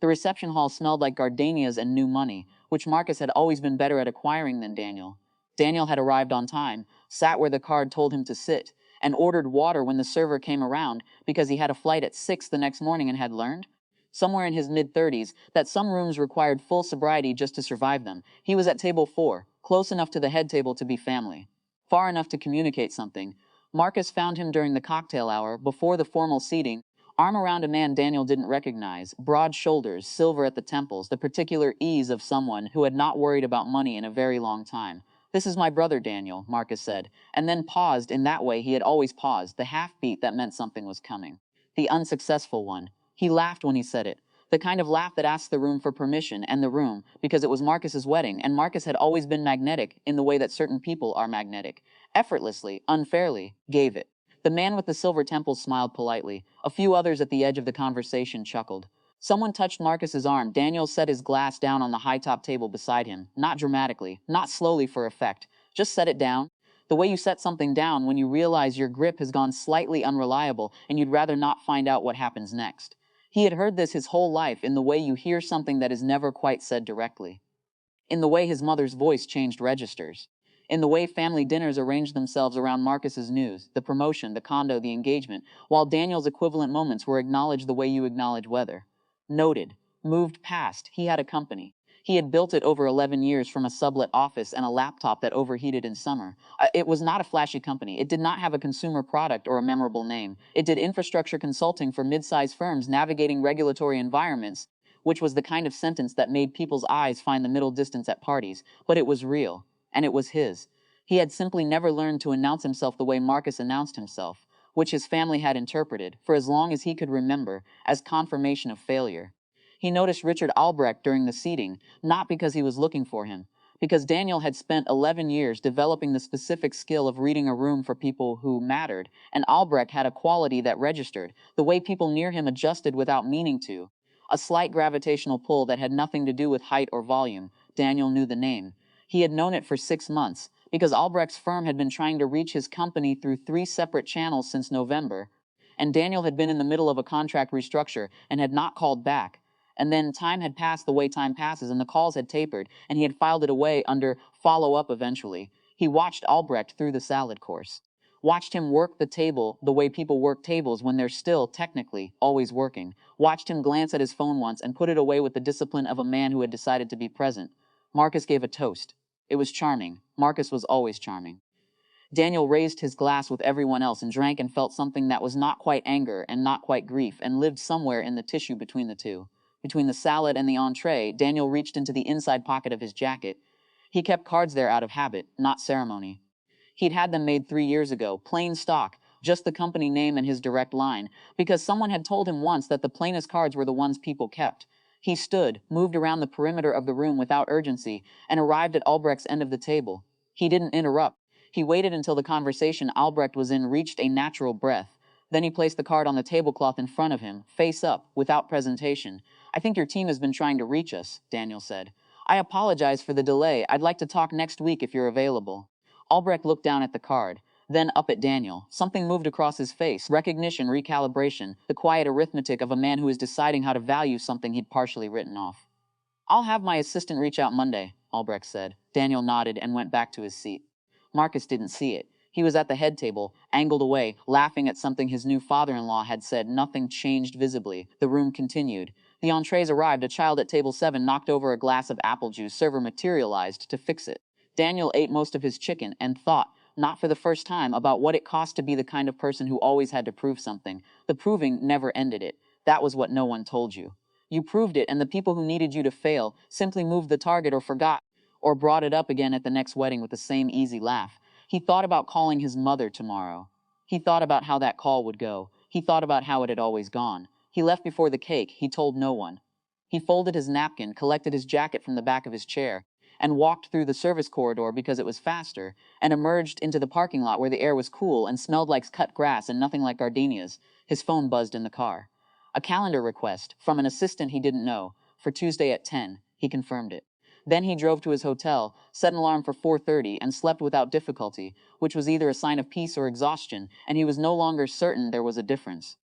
The reception hall smelled like gardenias and new money, which Marcus had always been better at acquiring than Daniel. Daniel had arrived on time, sat where the card told him to sit, and ordered water when the server came around because he had a flight at 6 the next morning and had learned, somewhere in his mid-30s, that some rooms required full sobriety just to survive them. He was at table 4, close enough to the head table to be family, far enough to communicate something. Marcus found him during the cocktail hour, before the formal seating, arm around a man Daniel didn't recognize, broad shoulders, silver at the temples, the particular ease of someone who had not worried about money in a very long time. "This is my brother, Daniel," Marcus said, and then paused in that way he had always paused, the half-beat that meant something was coming. The unsuccessful one. He laughed when he said it. The kind of laugh that asked the room for permission, and the room, because it was Marcus's wedding, and Marcus had always been magnetic in the way that certain people are magnetic, effortlessly, unfairly, gave it. The man with the silver temples smiled politely. A few others at the edge of the conversation chuckled. Someone touched Marcus's arm. Daniel set his glass down on the high-top table beside him, not dramatically, not slowly for effect. Just set it down. The way you set something down when you realize your grip has gone slightly unreliable and you'd rather not find out what happens next. He had heard this his whole life in the way you hear something that is never quite said directly. In the way his mother's voice changed registers. In the way family dinners arranged themselves around Marcus's news, the promotion, the condo, the engagement, while Daniel's equivalent moments were acknowledged the way you acknowledge weather. Noted. Moved past. He had a company. He had built it over 11 years from a sublet office and a laptop that overheated in summer. It was not a flashy company. It did not have a consumer product or a memorable name. It did infrastructure consulting for mid-sized firms navigating regulatory environments, which was the kind of sentence that made people's eyes find the middle distance at parties. But it was real, and it was his. He had simply never learned to announce himself the way Marcus announced himself, which his family had interpreted, for as long as he could remember, as confirmation of failure. He noticed Richard Albrecht during the seating, not because he was looking for him, because Daniel had spent 11 years developing the specific skill of reading a room for people who mattered, and Albrecht had a quality that registered, the way people near him adjusted without meaning to. A slight gravitational pull that had nothing to do with height or volume. Daniel knew the name. He had known it for 6 months, because Albrecht's firm had been trying to reach his company through 3 separate channels since November, and Daniel had been in the middle of a contract restructure and had not called back. And then time had passed the way time passes, and the calls had tapered, and he had filed it away under follow-up eventually. He watched Albrecht through the salad course. Watched him work the table the way people work tables when they're still, technically, always working. Watched him glance at his phone once and put it away with the discipline of a man who had decided to be present. Marcus gave a toast. It was charming. Marcus was always charming. Daniel raised his glass with everyone else and drank and felt something that was not quite anger and not quite grief and lived somewhere in the tissue between the two. Between the salad and the entree, Daniel reached into the inside pocket of his jacket. He kept cards there out of habit, not ceremony. He'd had them made 3 years ago, plain stock, just the company name and his direct line, because someone had told him once that the plainest cards were the ones people kept. He stood, moved around the perimeter of the room without urgency, and arrived at Albrecht's end of the table. He didn't interrupt. He waited until the conversation Albrecht was in reached a natural breath. Then he placed the card on the tablecloth in front of him, face up, without presentation. "I think your team has been trying to reach us," Daniel said. "I apologize for the delay. I'd like to talk next week if you're available." Albrecht looked down at the card, then up at Daniel. Something moved across his face. Recognition, recalibration, the quiet arithmetic of a man who is deciding how to value something he'd partially written off. "I'll have my assistant reach out Monday," Albrecht said. Daniel nodded and went back to his seat. Marcus didn't see it. He was at the head table, angled away, laughing at something his new father-in-law had said. Nothing changed visibly. The room continued. The entrees arrived. A child at table 7 knocked over a glass of apple juice. Server materialized to fix it. Daniel ate most of his chicken and thought, not for the first time, about what it cost to be the kind of person who always had to prove something. The proving never ended it. That was what no one told you. You proved it, and the people who needed you to fail simply moved the target or forgot, or brought it up again at the next wedding with the same easy laugh. He thought about calling his mother tomorrow. He thought about how that call would go. He thought about how it had always gone. He left before the cake. He told no one. He folded his napkin, collected his jacket from the back of his chair, and walked through the service corridor because it was faster, and emerged into the parking lot where the air was cool and smelled like cut grass and nothing like gardenias. His phone buzzed in the car. A calendar request, from an assistant he didn't know, for Tuesday at 10. He confirmed it. Then he drove to his hotel, set an alarm for 4:30, and slept without difficulty, which was either a sign of peace or exhaustion, and he was no longer certain there was a difference.